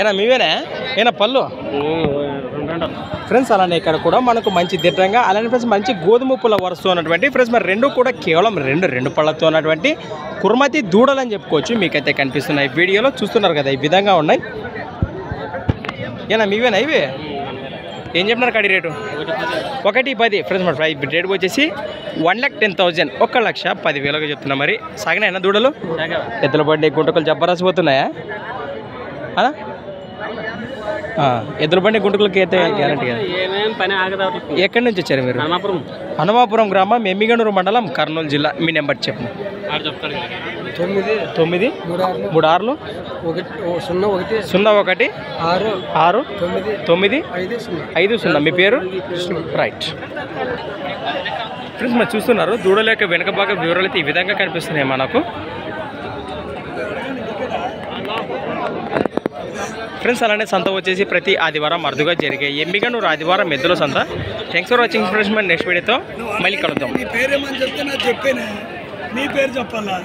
ఏనా మీవేనా ఏనా పళ్ళు ఫ్రెండ్స్. అలానే ఇక్కడ కూడా మనకు మంచి దిట్టంగా అలానే ఫ్రెండ్స్ మంచి గోధుమ పుల్ల వరుసతో ఉన్నటువంటి ఫ్రెండ్స్ మరి రెండు కూడా కేవలం రెండు పళ్ళతో ఉన్నటువంటి కుర్మతి దూడలు అని చెప్పుకోవచ్చు. మీకైతే కనిపిస్తున్నాయి వీడియోలో చూస్తున్నారు కదా, ఈ విధంగా ఉన్నాయి. ఏనా మీవేనా ఇవి? ఏం చెప్పినారు కడి రేటు? 1,10 ఫ్రెండ్స్. మరి రేటు వచ్చేసి 1,10,000 1,10,000 చెప్తున్నా. మరి సాగినాయనా దూడలు? ఎద్దుల బండి గుంటకలు జబ్బరాసిపోతున్నాయా? ఎద్దుల బండి గుంటకలకి అయితే గ్యారంటీ కదా. ఎక్కడి నుంచి వచ్చారు మీరు? హనుమాపురం గ్రామం, ఎమ్మిగనూరు మండలం, కర్నూలు జిల్లా. మీ నెంబర్ చెప్పండి. 9 3 6 01 6 9 5 0. మీ పేరు? Right friends. మరి చూస్తున్నారు దూడల యొక్క వెనక భాగం వివరాలు అయితే ఈ విధంగా కనిపిస్తున్నాయి మనకు ఫ్రెండ్స్. అలానే సంత వచ్చేసి ప్రతి ఆదివారం అరుదుగా జరిగే ఎమ్మిగనూరు ఆదివారం ఎద్దుల సంత. Thanks for watching friends. మరి నెక్స్ట్ వీడియోతో మళ్ళీ కలుద్దాం. నీ పేరు చెప్పాలా?